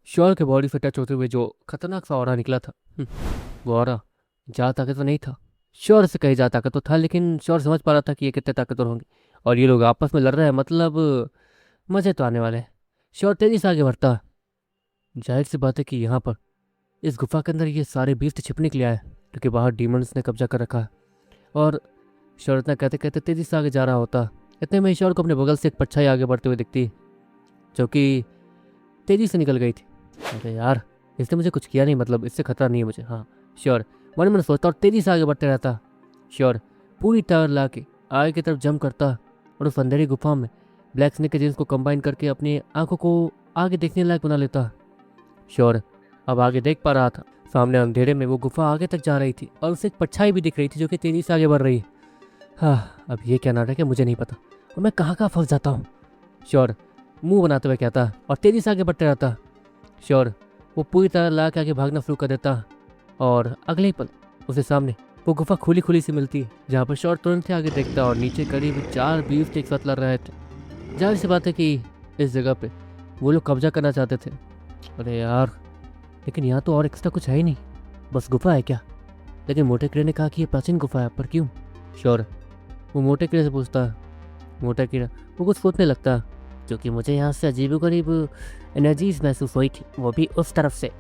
Sure के body से touch होते हुए जो खतरनाक सा ऑरा निकला था। वो ऑरा ज़्यादा ताकतवर नहीं था। श्योर से कहीं ज़्यादा ताकतवर था, लेकिन श्योर समझ पा रहा था कि ये कितने ताकतवर होंगे और ये लोग आपस में लड़ रहे हैं, मतलब मज़े तो आने वाले हैं। श्योर तेजी से आगे बढ़ता। जाहिर सी बात है कि यहाँ पर इस गुफा के अंदर ये सारे बीस्ट छिपने के लिए आए, क्योंकि बाहर डीमंस ने कब्जा कर रखा है। और श्योर इतना कहते कहते तेजी से आगे जा रहा होता। इतने में श्योर को अपने बगल से एक परछाई आगे बढ़ते हुए दिखती, जो कि तेजी से निकल गई थी। अरे यार, इसने मुझे कुछ किया नहीं, मतलब इससे खतरा नहीं है मुझे। हाँ श्योर मन मन सोचता और तेजी से आगे बढ़ते रहता। श्योर पूरी टावर ला के आगे की तरफ जंप करता और उस अंधेरी गुफा में ब्लैक स्नेक के जीन्स को कंबाइन करके अपनी आंखों को आगे देखने लायक बना लेता। श्योर अब आगे देख पा रहा था। सामने अंधेरे में वो गुफा आगे तक जा रही थी और उसे एक परछाई भी दिख रही थी जो कि तेजी से आगे बढ़ रही है। हाँ, अब ये क्या नाटक है मुझे नहीं पता, और मैं कहाँ कहाँ फंस जाता हूँ। श्योर मुंह बनाते हुए कहता और तेजी से आगे बढ़ते रहता। श्योर वो पूरी तरह ला के आगे भागना शुरू कर देता और अगले ही पल उसे सामने वो गुफा खुली खुली सी मिलती, जहाँ पर श्योर तुरंत ही आगे देखता और नीचे करीब 4 बीस्ट एक साथ लड़ रहे थे। जाहिर सी बात है कि इस जगह पे वो लोग कब्जा करना चाहते थे। अरे यार, लेकिन यहाँ तो और एक्स्ट्रा कुछ है ही नहीं, बस गुफा है क्या? लेकिन मोटे कीड़े ने कहा कि ये प्राचीन गुफा है, पर क्यों? श्योर वो मोटे कीड़े से पूछता। मोटा कीड़ा वो कुछ सोचने लगता, क्योंकि मुझे यहाँ से अजीबोगरीब एनर्जीज महसूस हुई थी, वो भी उस तरफ से।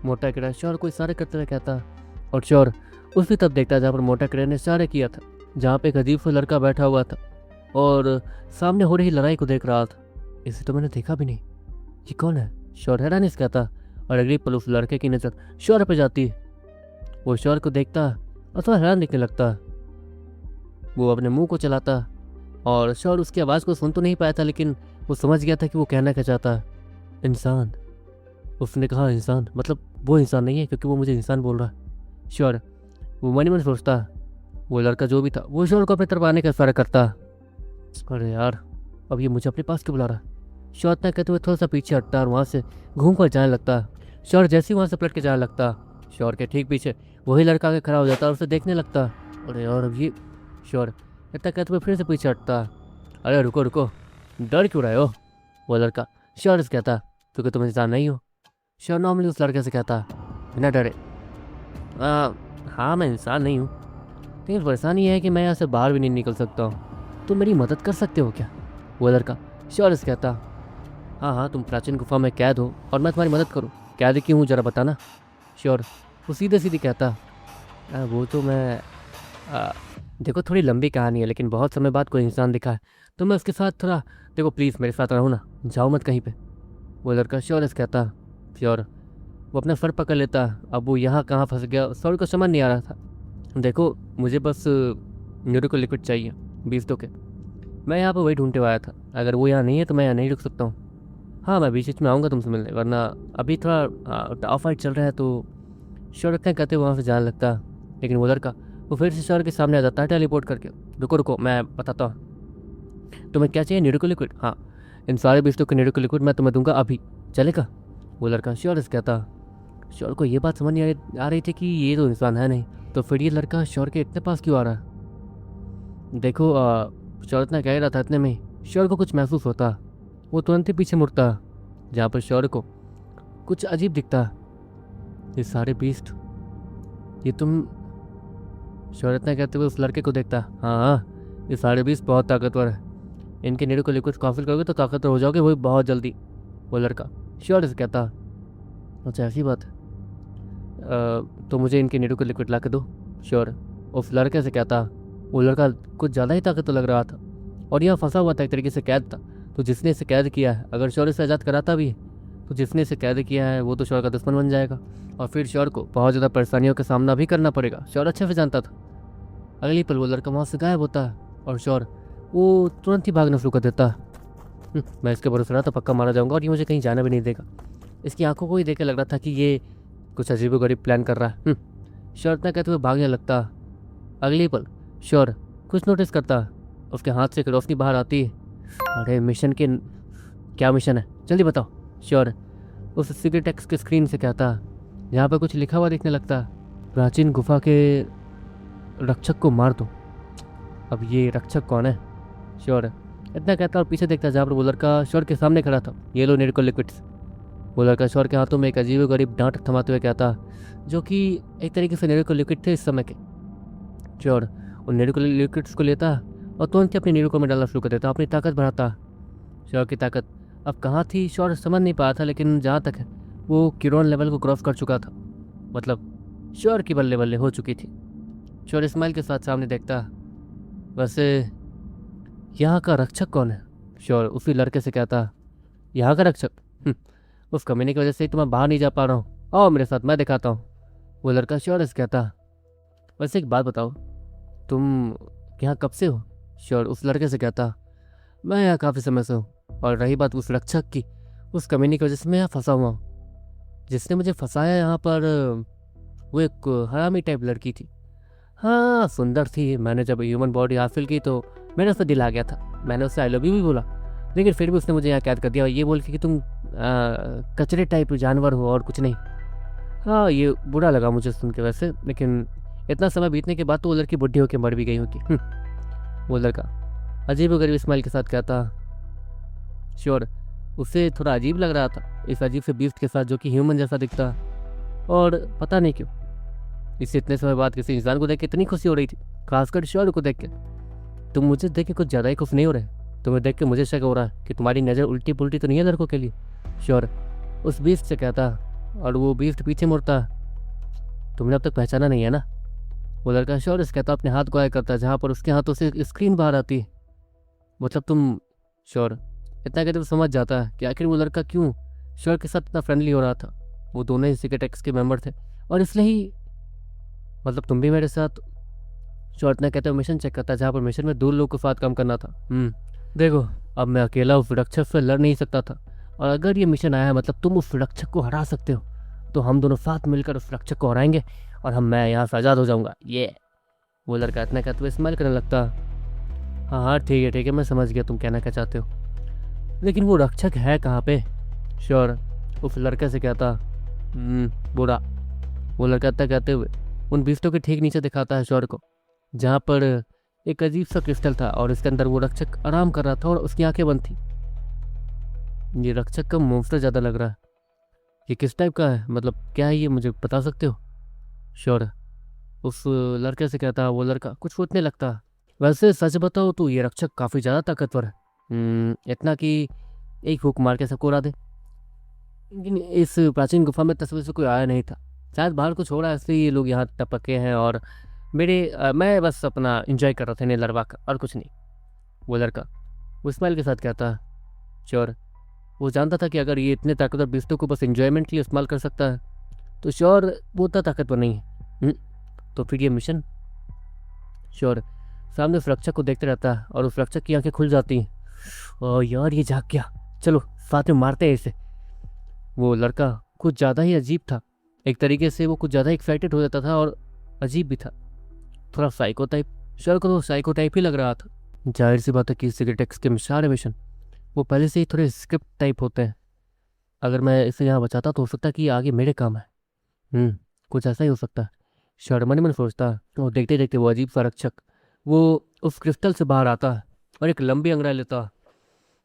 मोटा कीड़ा श्योर को इशारे करते हुए कहता और श्योर उसी तरफ देखता जहाँ पर मोटा कीड़े ने इशारे किया था, जहाँ पे एक अजीब सा लड़का बैठा हुआ था और सामने हो रही लड़ाई को देख रहा था। इसे तो मैंने देखा भी नहीं, ये कौन है? श्योर हैरानी से कहता और अगली पल उस लड़के की नज़र श्योर पे जाती। वो श्योर को देखता और थोड़ा हैरान दिखने लगता। वो अपने मुंह को चलाता और श्योर उसकी आवाज़ को सुन तो नहीं पाया था, लेकिन वो समझ गया था कि वो कहना क्या चाहता है। इंसान, उसने कहा इंसान, मतलब वो इंसान नहीं है, क्योंकि वो मुझे इंसान बोल रहा है। श्योर वो मन ही मन सोचता। वो लड़का जो भी था वो श्योर को अपने तरफ आने का इशारा करता। अरे यार, अब ये मुझे अपने पास क्यों बुला रहा है? श्योर इतना कहते हुए थोड़ा सा पीछे हटता और वहाँ से घूम कर जाने लगता। श्योर जैसे ही वहाँ से पलट के जाने लगता, श्योर के ठीक पीछे वही लड़का आके खड़ा हो जाता और उसे देखने लगता। अरे यार, अब ये श्योर इतना कहते हुए फिर से पीछे हटता। अरे रुको रुको, डर क्यों रहे हो? वो लड़का श्योर से कहता, क्योंकि तुम इंसान नहीं हो। श्योर नॉर्मली उस लड़के से कहता बिना डरे, हाँ मैं इंसान नहीं हूँ, लेकिन परेशानी यह है कि मैं यहाँ से बाहर भी नहीं निकल सकता हूँ। तुम मेरी मदद कर सकते हो क्या? वो लड़का श्योर से कहता, हाँ हाँ, तुम प्राचीन गुफा में कैद हो और मैं तुम्हारी मदद करूँ। कैद क्यों हूँ जरा बताना। श्योर वो सीधे सीधे कहता, वो तो मैं देखो थोड़ी लंबी कहानी है, लेकिन बहुत समय बाद कोई इंसान दिखा है तो मैं उसके साथ थोड़ा, देखो प्लीज़ मेरे साथ रहो ना, जाओ मत कहीं पे। वो लड़का श्योर से कहता। श्योर वो अपना सर पकड़ लेता। अब वो यहाँ कहाँ फंस गया श्योर को समझ नहीं आ रहा था। देखो मुझे बस न्यूरिको लिक्विड चाहिए 20 के, मैं यहाँ पर वही ढूंढते हुआ आया था। अगर वो यहाँ नहीं है तो मैं यहाँ नहीं रुक सकता हूँ। हाँ मैं बीच बीच में आऊँगा तुमसे मिलने, वरना अभी थोड़ा टफ फाइट चल रहा है। तो श्योर इतना कहते वहाँ से जाने लगता, लेकिन वो लड़का वो फिर से श्योर के सामने आ जाता है टेलीपोर्ट करके। रुको रुको, मैं बताता हूँ तुम्हें क्या चाहिए। न्यूरिको लिक्विड? हाँ, इन सारे 20 के न्यूरिको लिक्विड मैं तुम्हें दूंगा, अभी चलेगा? वो लड़का श्योर से कहता। श्योर को ये बात समझ नहीं आ रही थी कि ये तो इंसान है नहीं, तो फिर ये लड़का श्योर के इतने पास क्यों आ रहा है? देखो श्योर इतना कह रहा था, इतने में श्योर को कुछ महसूस होता। वो तुरंत ही पीछे मुड़ता, जहाँ पर श्योर को कुछ अजीब दिखता। ये सारे बीस्ट, ये तुम? श्योर इतना कहते हुए उस लड़के को देखता। हाँ हाँ, ये सारे बीस्ट बहुत ताकतवर है, इनके नीडो को लिक्विड हासिल करोगे तो ताकतवर हो जाओगे, वो भी बहुत जल्दी। वो लड़का श्योर से कहता। अच्छा ऐसी बात है, तो मुझे इनके नीडो को लिक्विड ला के दो। श्योर उस लड़के से कहता। वो लड़का कुछ ज़्यादा ही ताकतवर लग रहा था और यह फंसा हुआ था, एक तरीके से कैद था। तो जिसने इसे कैद किया है, अगर श्योर इसे आज़ाद कराता भी है तो जिसने इसे कैद किया है वो तो श्योर का दुश्मन बन जाएगा और फिर श्योर को बहुत ज़्यादा परेशानियों का सामना भी करना पड़ेगा। श्योर अच्छे से जानता था। अगली पल वो लड़का वहाँ से गायब होता है और श्योर वो तुरंत ही भागना शुरू कर देता। मैं इसके भरोसे रहा तो पक्का मारा जाऊंगा और ये मुझे कहीं जाना भी नहीं देगा। इसकी आंखों को ही देख के लग रहा था कि ये कुछ अजीबोगरीब प्लान कर रहा है। श्योर इतना कहते हुए भागने लगता। अगली पल श्योर कुछ नोटिस करता, उसके हाथ से एक रोशनी बाहर आती है। अरे मिशन के, क्या मिशन है जल्दी बताओ। श्योर उस सीक्रेट टेक्स्ट के स्क्रीन से कहता, जहाँ पर कुछ लिखा हुआ दिखने लगता। प्राचीन गुफा के रक्षक को मार दो। अब ये रक्षक कौन है? श्योर इतना कहता और पीछे देखता, जहाँ पर वो लड़का श्योर के सामने खड़ा था। ये लो नीडो लिक्विड्स। वो लड़का शौर के हाथों में एक अजीब गरीब डांट थमाते हुए कहता, जो कि एक तरीके से नीरू को लिक्विड थे इस समय के। शौर उन नीरू को लिक्विड्स को लेता और तुरंत ही अपनी नीरू को में डालना शुरू कर देता, अपनी ताकत बढ़ाता। शौर की ताकत अब कहाँ थी शौर समझ नहीं पाया था, लेकिन जहाँ तक है वो किरोन लेवल को क्रॉस कर चुका था, मतलब शौर की बल्ले बल्ले हो चुकी थी। शौर इस्माइल के साथ सामने देखता, वैसे यहाँ का रक्षक कौन है? शौर उसी लड़के से कहता, यहाँ का रक्षक? उस कमीने की वजह से ही तो मैं बाहर नहीं जा पा रहा हूँ, आओ मेरे साथ, मैं दिखाता हूँ। वो लड़का शौर से कहता, वैसे एक बात बताओ, तुम यहाँ कब से हो? शौर उस लड़के से कहता, मैं यहाँ काफ़ी समय से हूँ, और रही बात उस रक्षक की, उस कमीने की वजह से मैं यहाँ फंसा हुआ हूँ। जिसने मुझे फंसाया यहाँ पर वो एक हरामी टाइप लड़की थी। हाँ सुंदर थी, मैंने जब ह्यूमन बॉडी हासिल की तो मेरा उससे दिल आ गया था, मैंने उससे आई लव यू भी बोला, लेकिन फिर भी उसने मुझे यहाँ कैद कर दिया और ये बोल के कि तुम कचरे टाइप जानवर हो और कुछ नहीं। हाँ ये बुरा लगा मुझे सुन के वैसे, लेकिन इतना समय बीतने के बाद तो वो लड़की बुढ़ी होकर मर भी गई होगी। वो लड़का अजीब गरीब इस्माइल के साथ कहता। श्योर उसे थोड़ा अजीब लग रहा था इस अजीब से बीस्ट के साथ जो कि ह्यूमन जैसा दिखता, और पता नहीं क्यों इसे इतने समय बाद किसी इंसान को देख के इतनी खुशी हो रही थी, खासकर श्योर को देख के। तुम मुझे देख के कुछ ज़्यादा ही खुश नहीं हो रहे, तुम्हें देख के मुझे शक हो रहा है कि तुम्हारी नज़र उल्टी पुल्टी तो नहीं है लड़कों के लिए। श्योर उस बीस्ट से कहता, और वो बीस्ट पीछे मुड़ता, तुमने अब तक पहचाना नहीं है ना? वो लड़का श्योर से कहता, अपने हाथ को आया करता जहाँ पर उसके हाथों से स्क्रीन बाहर आती। मतलब तुम? श्योर इतना कहते तो समझ जाता है कि आखिर वो लड़का क्यों श्योर के साथ इतना फ्रेंडली हो रहा था। वो दोनों ही सीक्रेट एक्स के मेंबर थे और इसलिए ही, मतलब तुम भी मेरे साथ? श्योर इतना कहते हुए मिशन चेक करता जहाँ पर मिशन में 2 लोगों के साथ काम करना था। देखो अब मैं अकेला उस रक्षक से लड़ नहीं सकता था, और अगर ये मिशन आया है मतलब तुम उस रक्षक को हरा सकते हो, तो हम दोनों साथ मिलकर उस रक्षक को हराएंगे और मैं यहाँ से आज़ाद हो जाऊँगा। ये वो लड़का इतना कहते हुए स्माइल करने लगता। हाँ हाँ ठीक है मैं समझ गया तुम कहना क्या चाहते हो, लेकिन वो रक्षक है कहाँ पे? श्योर उस लड़के से कहता। बुरा। वो लड़का इतना कहते हुए उन बिस्तों के ठीक नीचे दिखाता है श्योर को, जहाँ पर एक अजीब सा क्रिस्टल था और इसके अंदर वो रक्षक आराम कर रहा था और उसकी आंखें बंद थी। ये रक्षक का मॉन्स्टर ज़्यादा लग रहा है, ये किस टाइप का है, मतलब क्या है ये, मुझे बता सकते हो? श्योर उस लड़के से कहता। वो लड़का कुछ सोचने लगता। वैसे सच बताओ तो ये रक्षक काफ़ी ज़्यादा ताकतवर है, इतना कि एक हुक मार के सबको उड़ा दे। लेकिन इस प्राचीन गुफा में तस्वीर से कोई आया नहीं था, शायद बाहर कुछ हो रहा है इसलिए ये लोग यहाँ टपके हैं, और मैं बस अपना एंजॉय कर रहा था इन्हें लड़वा कर, और कुछ नहीं। वो लड़का वो स्माइल के साथ कहता। श्योर वो जानता था कि अगर ये इतने ताकतवर बिस्तों को बस एंजॉयमेंट के लिए इस्तेमाल कर सकता है, तो श्योर वो उतना ताकतवर नहीं है। तो फिर ये मिशन? श्योर सामने उस रक्षक को देखते रहता है और उस रक्षक की आंखें खुल जाती हैं। ओह यार ये जाग गया, चलो साथ में मारते हैं इसे। वो लड़का कुछ ज़्यादा ही अजीब था, एक तरीके से वो कुछ ज़्यादा एक्साइटेड हो जाता था और अजीब भी था, थोड़ा साइको टाइप। श्योर को तो साइको टाइप ही लग रहा था। जाहिर सी बात है कि सीक्रेट एक्स के सारे मिशन वो पहले से ही थोड़े स्क्रिप्ट टाइप होते हैं, अगर मैं इसे यहाँ बचाता तो हो सकता है कि आगे मेरे काम है। कुछ ऐसा ही हो सकता है, श्योर मन में सोचता है। और देखते देखते वो अजीब सा रक्षक वो उस क्रिस्टल से बाहर आता है और एक लंबी अंगड़ाई लेता।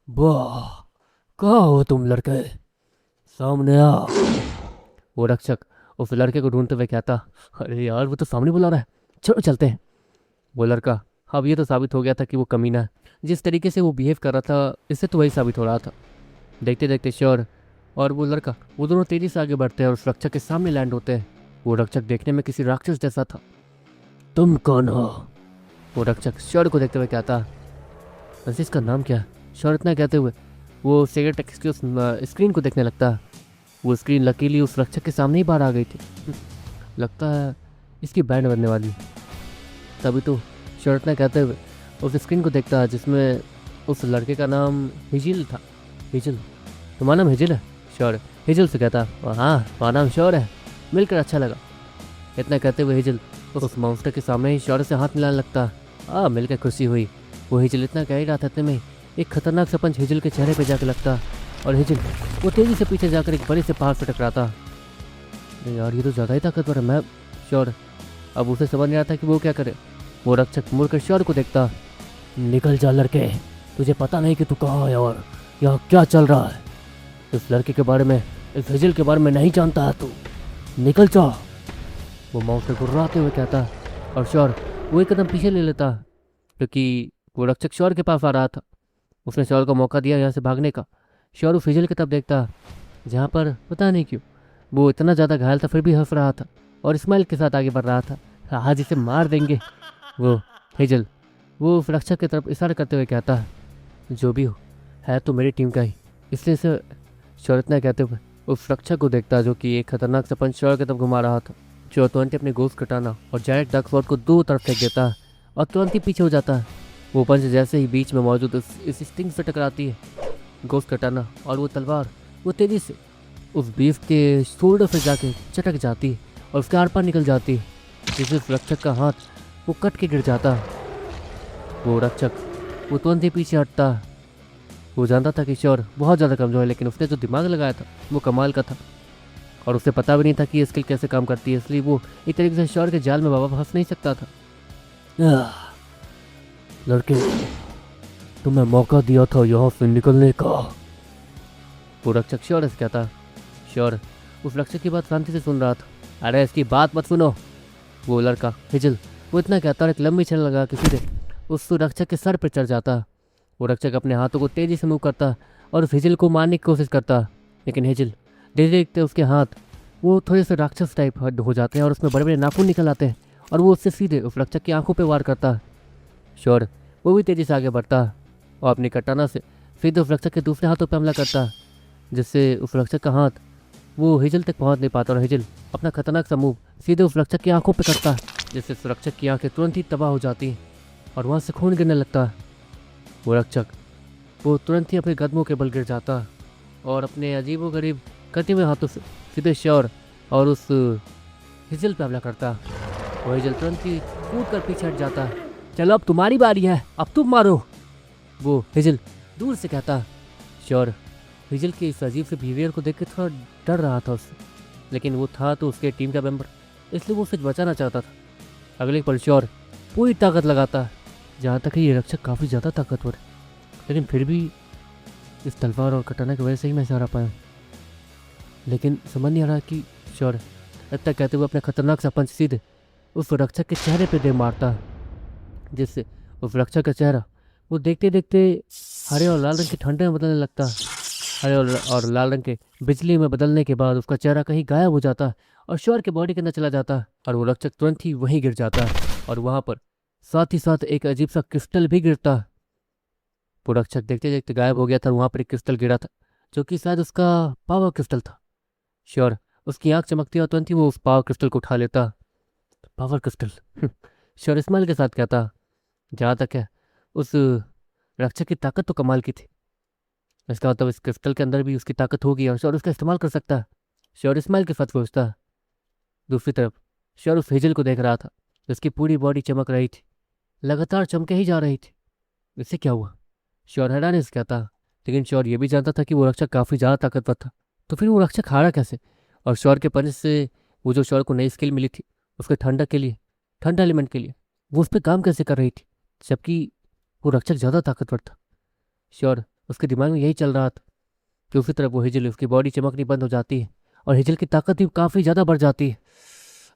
वाह कहाँ हो तुम लड़के, सामने आ। वो रक्षक उस लड़के को ढूंढते हुए कहता, अरे यार वो तो सामने बुला रहा है, चलो चलते हैं। वो लड़का अब ये तो साबित हो गया था कि वो कमीना है, जिस तरीके से वो बिहेव कर रहा था इससे तो वही साबित हो रहा था। देखते देखते श्योर और वो लड़का वो दोनों तेजी से आगे बढ़ते हैं और उस रक्षक के सामने लैंड होते हैं। वो रक्षक देखने में किसी राक्षस जैसा था। तुम कौन हो? वो रक्षक श्योर को देखते हुए कहता। वैसे इसका नाम क्या है? श्योर इतना कहते हुए वो सिगरेट एक्स की उस स्क्रीन को देखने लगता। वो स्क्रीन लकीली उस रक्षक के सामने ही बाहर आ गई थी, लगता है इसकी बैंड बनने वाली। तभी तो श्योर इतना कहते हुए उस स्क्रीन को देखता है जिसमें उस लड़के का नाम हिजिल था। हिजिल? तुम्हारा नाम हिजिल है? श्योर हिजिल से कहता। हाँ तुम्हारा नाम श्योर है, मिलकर अच्छा लगा। इतना कहते हुए हिजिल उस मॉन्स्टर के सामने ही श्योर से हाथ मिलाने लगता। मिलकर खुशी हुई। वो हिजिल इतना कह ही रहा था, इतने में एक खतरनाक सा पंच हिजिल के चेहरे पे जाकर लगता और हिजिल वो तेजी से पीछे जाकर एक बड़े से पहाड़ से टकराता। यार ये तो ज़्यादा ही ताकतवर है। मैं श्योर अब उसे समझ नहीं आता कि वो क्या करे। वो रक्षक मुड़कर श्योर को देखता। निकल जा लड़के, तुझे पता नहीं कि तू कहाँ है और यहाँ क्या चल रहा है। इस लड़के के बारे में इस हिजल के बारे में नहीं जानता है तू, निकल जा। वो माउस से गुर्राते हुए कहता और श्योर वो एक कदम पीछे ले लेता क्योंकि वो रक्षक श्योर के पास आ रहा था। उसने श्योर को मौका दिया यहाँ से भागने का। श्योर उस हिजल की तरफ देखता जहाँ पर पता नहीं क्यों वो इतना ज़्यादा घायल था फिर भी हंस रहा था और स्माइल के साथ आगे बढ़ रहा था। आज इसे मार देंगे। वो हिजल वो उस रक्षक की तरफ इशारा करते हुए कहता जो भी हो है तो मेरी टीम का ही, इसलिए इसे श्योर इतना कहते हुए उस रक्षक को देखता जो कि एक खतरनाक सा पंच श्योर की तरफ घुमा रहा था। श्योर तुरंत ही अपने गोश्त कटाना और जायरेट डार्क स्वॉर्ड को दो तरफ फेंक देता और तुरंत ही पीछे हो जाता है। वो पंच जैसे ही बीच में मौजूद इस स्टिंग से टकराती है, गोश्त कटाना और वो तलवार वो तेजी से उस बीफ के शोल्डर से जाके चटक जाती है और उसके आर पार निकल जाती है, जिससे उस रक्षक का हाथ वो कट के गिर जाता। वो रक्षक वो तुरंत ही पीछे हटता। वो जानता था कि श्योर बहुत ज़्यादा कमज़ोर है, लेकिन उसने जो दिमाग लगाया था वो कमाल का था और उसे पता भी नहीं था कि ये स्किल कैसे काम करती है, इसलिए वो एक तरीके से श्योर के जाल में बाबा फंस नहीं सकता था। लड़के तुम्हें मौका दिया था यहाँ से निकलने का, वो रक्षक श्योर से कहता। श्योर उस रक्षक की बात शांति से सुन रहा था। अरे इसकी बात मत सुनो, वो लड़का हिजल वो इतना कहता और एक लंबी छलांग लगा के सीधे उस रक्षक के सर पर चढ़ जाता। वो रक्षक अपने हाथों को तेजी से मूव करता और उस हिजल को मारने की कोशिश करता, लेकिन हिजल धीरे देखते उसके हाथ वो थोड़े से राक्षस टाइप हो जाते हैं और उसमें बड़े बड़े नाखून निकल आते हैं और वो उससे सीधे उस रक्षक की आंखों पर वार करता। श्योर वो भी तेजी से आगे बढ़ता और अपनी कटाना से सीधे उस रक्षक के दूसरे हाथों पर हमला करता, जिससे उस रक्षक का हाथ वो हिजल तक पहुंच नहीं पाता और हिजल अपना खतरनाक सा मूव सीधे उस रक्षक की आंखों पे करता, जिससे उस रक्षक की आंखें तुरंत ही तबाह हो जाती और वहाँ से खून गिरने लगता। वो रक्षक वो तुरंत ही अपने कदमों के बल गिर जाता और अपने अजीबोगरीब कटे हुए हाथों से सीधे श्योर और उस हिजल पे हमला करता। वो हिजल तुरंत ही कूद कर पीछे हट जाता। चलो अब तुम्हारी बारी है, अब तुम मारो, वो हिजल दूर से कहता। श्योर हिजल के इस अजीब से बिहेवियर को देख के थोड़ा डर रहा था उससे, लेकिन वो था तो उसके टीम का मेंबर, इसलिए वो उसे बचाना चाहता था। अगले पल श्योर पूरी ताकत लगाता, जहाँ तक ये रक्षक काफ़ी ज़्यादा ताकतवर है, लेकिन फिर भी इस तलवार और कटाना की वजह से ही मैं हरा पाया। लेकिन समझ नहीं आ रहा कि श्योर इतना कहते हुए अपने खतरनाक सा पंच सीधे उस रक्षक के चेहरे पे दे मारता, जिससे उस रक्षक का चेहरा वो देखते देखते हरे और लाल रंग के ठंडे में बदलने लगता। हरे और लाल रंग के बिजली में बदलने के बाद उसका चेहरा कहीं गायब हो जाता और श्योर के बॉडी के अंदर चला जाता और वो रक्षक तुरंत ही वहीं गिर जाता और वहाँ पर साथ ही साथ एक अजीब सा क्रिस्टल भी गिरता। वो रक्षक देखते देखते गायब हो गया था। वहाँ पर एक क्रिस्टल गिरा था जो कि शायद उसका पावर क्रिस्टल था। श्योर उसकी आंख चमकती और तुरंत ही वो उस पावर क्रिस्टल को उठा लेता। पावर क्रिस्टल श्योर स्माइल के साथ कहता। जहाँ तक है उस रक्षक की ताकत तो कमाल की थी, इसका मतलब इस क्रिस्टल के अंदर भी उसकी ताकत होगी और श्योर उसका इस्तेमाल कर सकता है। श्योर स्माइल के साथ सोचता। दूसरी तरफ श्योर उस हिजल को देख रहा था जिसकी पूरी बॉडी चमक रही थी, लगातार चमके ही जा रही थी। इससे क्या हुआ? श्योर हैरानी से कहता, लेकिन श्योर ये भी जानता था कि वो रक्षक काफ़ी ज़्यादा ताकतवर था, तो फिर वो रक्षक हारा कैसे? और श्योर के पंच से वो जो श्योर को नई स्किल मिली थी उसके ठंडक के लिए, ठंडा एलिमेंट के लिए, वो उस पर काम कैसे कर रही थी जबकि वो रक्षक ज़्यादा ताकतवर था? श्योर उसके दिमाग में यही चल रहा था। दूसरी तरफ वो हिजल उसकी बॉडी चमकनी बंद हो जाती है और हिजल की ताकत भी काफ़ी ज़्यादा बढ़ जाती है।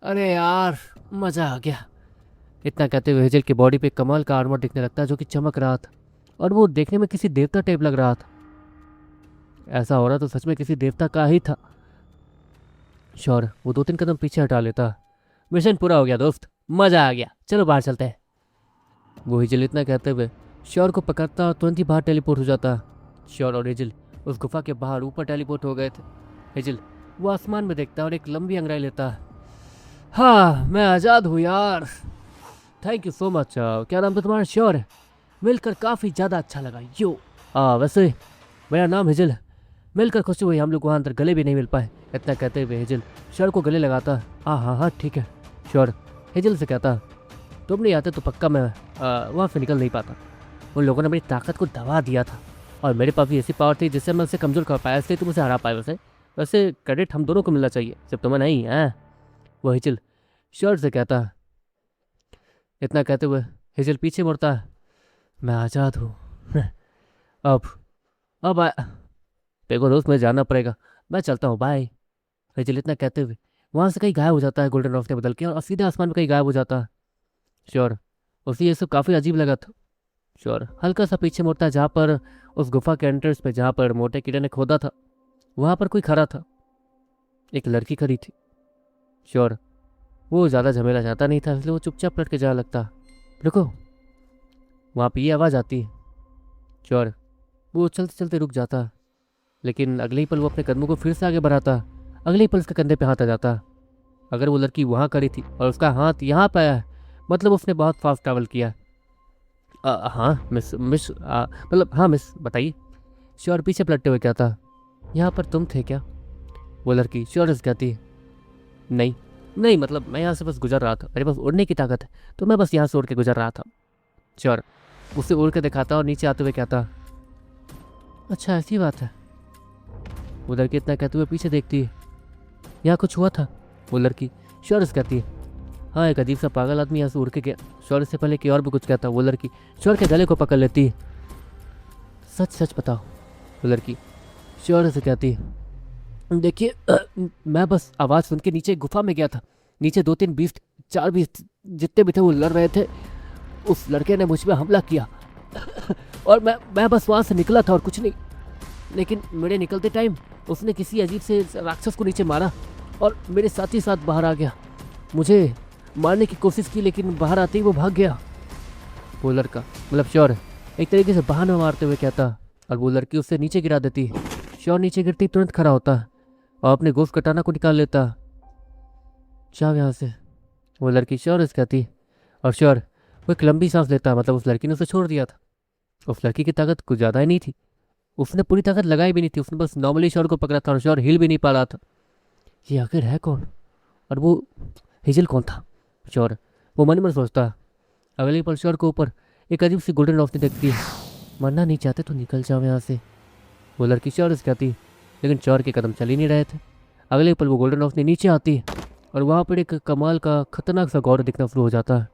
अरे यार मज़ा आ गया, इतना कहते हुए हिजल की बॉडी पे कमाल का आर्मर दिखने लगता है जो कि चमक रहा था और वो देखने में किसी देवता टाइप लग रहा था। ऐसा हो रहा तो सच में किसी देवता का ही था। श्योर वो 2-3 कदम पीछे हटा लेता। मिशन पूरा हो गया दोस्त, मज़ा आ गया, चलो बाहर चलते हैं। वो हिजल इतना कहते हुए श्योर को पकड़ता और तुरंत ही बाहर टेलीपोर्ट हो जाता। श्योर और हिजल उस गुफा के बाहर ऊपर टेलीपोर्ट हो गए थे। हिजल वो आसमान में देखता और एक लंबी अंगड़ाई लेता। हाँ मैं आज़ाद हूँ यार, थैंक यू सो मच। क्या नाम था तुम्हारा? श्योर है, मिलकर काफ़ी ज़्यादा अच्छा लगा यो। वैसे मेरा नाम हिजल है, मिलकर खुशी हुई, हम लोग वहाँ अंदर गले भी नहीं मिल पाए। इतना कहते हुए हिजल श्योर को गले लगाता। हाँ हाँ ठीक है। श्योर हिजल से कहता, तुम नहीं आते तो पक्का मैं वहाँ से निकल नहीं पाता। उन लोगों ने मेरी ताकत को दबा दिया था और मेरे पास भी ऐसी पावर थी जिससे मैं उसे कमज़ोर कर पाया, इसलिए तुम उसे हरा पाए। वैसे क्रेडिट हम दोनों को मिलना चाहिए, सिर्फ तुम्हें नहीं है। वो हिजल श्योर से कहता। इतना कहते हुए हिजल पीछे मुड़ता। मैं आज़ाद हूँ अब देखो दोस्त मुझे जाना पड़ेगा, मैं चलता हूँ, बाय। हेजल इतना कहते हुए वहाँ से कहीं गायब हो जाता है गोल्डन रोशनी बदल के, और सीधे आसमान में कहीं गायब हो जाता है। श्योर, उसे ये सब काफ़ी अजीब लगा था। श्योर हल्का सा पीछे मुड़ता है, जहाँ पर उस गुफा के एंट्रेंस पे जहाँ पर मोटे कीड़े ने खोदा था, वहाँ पर कोई खड़ा था। एक लड़की खड़ी थी। श्योर वो ज़्यादा झमेला चाहता नहीं था, इसलिए वो चुपचाप लट के जाने लगता। रुको, वहाँ पे ये आवाज़ आती है। श्योर वो चलते चलते रुक जाता, लेकिन अगले ही पल वो अपने कदमों को फिर से आगे बढ़ाता। अगले ही पल उसके कंधे पे हाथ आ जाता। अगर वो लड़की वहाँ खड़ी थी और उसका हाथ यहाँ पे आया है, मतलब उसने बहुत फास्ट ट्रैवल किया। हाँ मिस मिस मतलब हाँ मिस, बताइए। श्योर पीछे पलटते हुए कहता, यहाँ पर तुम थे क्या? वो लड़की श्योर कहती, नहीं नहीं, मतलब मैं यहाँ से बस गुजर रहा था, मेरे पास उड़ने की ताकत है, तो मैं बस यहाँ से उड़ के गुजर रहा था। श्योर उसे उड़ के दिखाता और नीचे आते हुए कहता, अच्छा ऐसी बात है। वो लड़की इतना कहते हुए पीछे देखती है, यहाँ कुछ हुआ था? वो लड़की श्योर कहती है, हाँ एक अजीब सा पागल आदमी यहाँ से उड़ के गया। श्योर से पहले कि और भी कुछ कहता, वो लड़की श्योर के गले को पकड़ लेती है। सच सच बताओ, वो लड़की श्योर से कहती है, देखिए मैं बस आवाज़ सुन के नीचे गुफा में गया था। नीचे 2-3 बीस्ट 4 बीस्ट जितने भी थे वो लड़ रहे थे। उस लड़के ने मुझ पर हमला किया और मैं बस वहाँ से निकला था और कुछ नहीं। लेकिन मेरे निकलते टाइम उसने किसी अजीब से राक्षस को नीचे मारा और मेरे साथ ही साथ बाहर आ गया। मुझे मारने की कोशिश की, लेकिन बाहर आते ही वो भाग गया। वो लड़का मतलब श्योर एक तरीके से बहाना मारते हुए कहता, और वो लड़की उससे नीचे गिरा देती। श्योर नीचे गिरती तुरंत खड़ा होता और अपने गोश्त कटाना को निकाल लेता। जाओ यहाँ से, वो लड़की श्योर कहती। और श्योर वो एक लंबी सांस लेता, मतलब उस लड़की ने उसे छोड़ दिया था। उस लड़की की ताकत कुछ ज़्यादा ही नहीं थी, उसने पूरी ताकत लगाई भी नहीं थी, उसने बस नॉर्मली श्योर को पकड़ा था और श्योर हिल भी नहीं पा रहा था। ये आखिर है कौन, और वो हेजल कौन था? श्योर वो मन में सोचता। अगले पल श्योर को ऊपर एक अजीब सी गोल्डन रोशनी दिखती है। मरना नहीं चाहते तो निकल जाओ यहाँ से, वो लड़की श्योर कहती। लेकिन श्योर के कदम चल ही नहीं रहे थे। अगले पल वो गोल्डन रोशनी नीचे आती है और वहाँ पर एक कमाल का खतरनाक सा गॉड दिखना शुरू हो जाता है।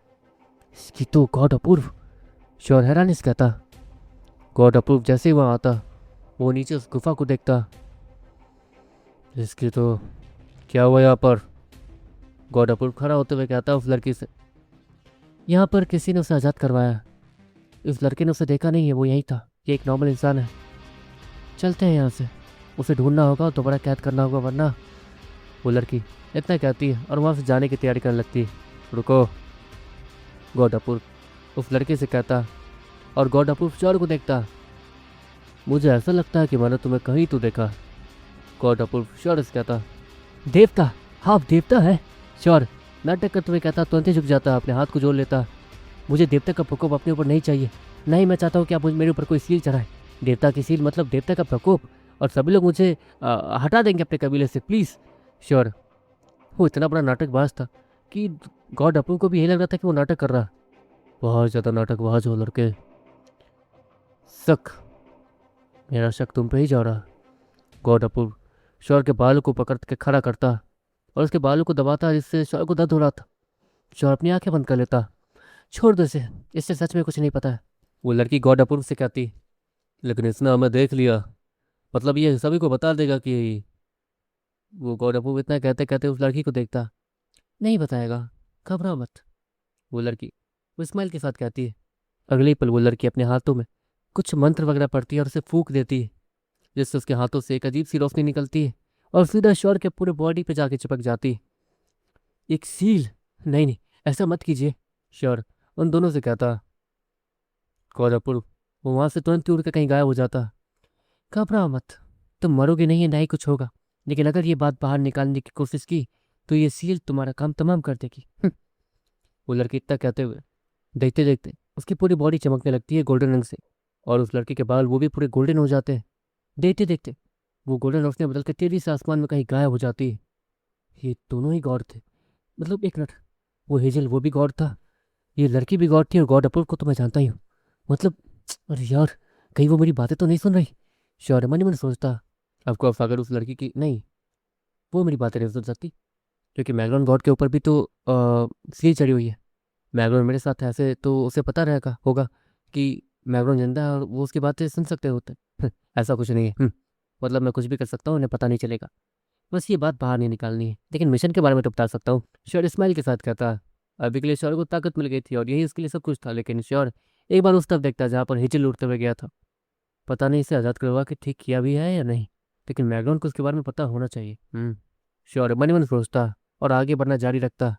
इसकी तो गॉड अपूर्व, श्योर हैरान से कहता। गॉड अपूर्व जैसे ही वहाँ आता, वो नीचे उस गुफा को देखता। इसकी तो क्या हुआ यहाँ पर? गॉड अपूर्व खड़ा होते हुए कहता उस लड़की से, यहाँ पर किसी ने उसे आज़ाद करवाया। इस लड़के ने उसे देखा नहीं है, वो यही था, ये एक नॉर्मल इंसान है। चलते हैं यहाँ से, उसे ढूंढना होगा और दोबारा कैद करना होगा, वरना। वो लड़की इतना कहती है और वहाँ से जाने की तैयारी करने लगती है। रुको, गॉड अपूर्व उस लड़के से कहता, और गॉड अपूर्व श्योर को देखता। मुझे ऐसा लगता है कि मैंने तुम्हें कहीं तो देखा। गॉड अपूर्व श्योर से कहता, देवता? हाँ देवता है। श्योर नाटक करते हुए कहता, तुरंत ही झुक जाता, अपने हाथ को जोड़ लेता। मुझे देवता का प्रकोप अपने ऊपर नहीं चाहिए, नहीं मैं चाहता हूँ कि आप मेरे ऊपर कोई सील चढ़ाए। देवता की सील मतलब देवता का प्रकोप, और सभी लोग मुझे हटा देंगे अपने कबीले से, प्लीज़। श्योर वो इतना बड़ा नाटकबाज था कि गॉड अपूर्व को भी यही लग रहा था कि वो नाटक कर रहा। बहुत ज़्यादा नाटकबाज हो लड़के। शक, मेरा शक तुम पे ही जा रहा। गॉड अपूर्व श्योर के बालों को पकड़ के खड़ा करता और उसके बालों को दबाता, जिससे श्योर को दर्द हो रहा था। श्योर अपनी आंखें बंद कर लेता। छोड़ दो इसे, इससे सच में कुछ नहीं पता है, वो लड़की गॉड अपूर्व से कहती। लेकिन इसने हमें देख लिया, मतलब ये सभी को बता देगा कि। वो गॉड अपूर्व इतना कहते कहते उस लड़की को देखता। नहीं बताएगा, घबराओ मत, वो लड़की वो स्माइल के साथ कहती है। अगले ही पल वो लड़की अपने हाथों में कुछ मंत्र वगैरह पढ़ती है और उसे फूंक देती है, जिससे उसके हाथों से एक अजीब सी रोशनी निकलती है और सीधा श्योर के पूरे बॉडी पे जाके चिपक जाती है। एक सील? नहीं नहीं, ऐसा मत कीजिए, श्योर उन दोनों से कहता। गॉड अपूर्व वो वहाँ से तुरंत ही उड़ के कहीं गायब हो जाता। घबराओ मत, तुम मरोगे नहीं है, ना ही कुछ होगा, लेकिन अगर ये बात बाहर निकालने की कोशिश की तो ये सील तुम्हारा काम तमाम कर देगी। वो लड़की इतना कहते हुए देखते देखते उसकी पूरी बॉडी चमकने लगती है गोल्डन रंग से, और उस लड़के के बाल वो भी पूरे गोल्डन हो जाते हैं। देखते देखते वो गोल्डन रोशनी बदल के तेजी से आसमान में कहीं गायब हो जाती है। ये दोनों ही गॉड थे, मतलब एक मिनट, वो हेजल वो भी गॉड था, ये लड़की भी गॉड थी, और गॉड अपूर्व को तो मैं जानता ही हूँ, मतलब। अरे यार, कहीं वो मेरी बातें तो नहीं सुन रही? श्योर मन ही मन सोचता। ऑफकोर्स अगर उस लड़की की नहीं, वो मेरी बातें नहीं सुन सकती, क्योंकि मैग्रॉन गॉड के ऊपर भी तो सील चढ़ी हुई है। मैग्रॉन मेरे साथ है, ऐसे तो उसे पता रहेगा होगा कि मैग्रॉन जिंदा है और वो उसकी बातें सुन सकते होते हैं। ऐसा कुछ नहीं है। मतलब मैं कुछ भी कर सकता हूँ, उन्हें पता नहीं चलेगा। बस ये बात बाहर नहीं निकालनी है, लेकिन मिशन के बारे में तो बता सकता हूँ। श्योर स्माइल के साथ कहता। अभी के लिए श्योर को ताकत मिल गई थी और यही उसके लिए सब कुछ था, लेकिन श्योर एक बार उस तरफ देखता जहाँ पर हिचल उड़ते हुए गया था। पता नहीं इसे आज़ाद करवा के ठीक किया भी है या नहीं, लेकिन मैगडॉन को उसके बारे में पता होना चाहिए। श्योर मन ही मन सोचता और आगे बढ़ना जारी रखता।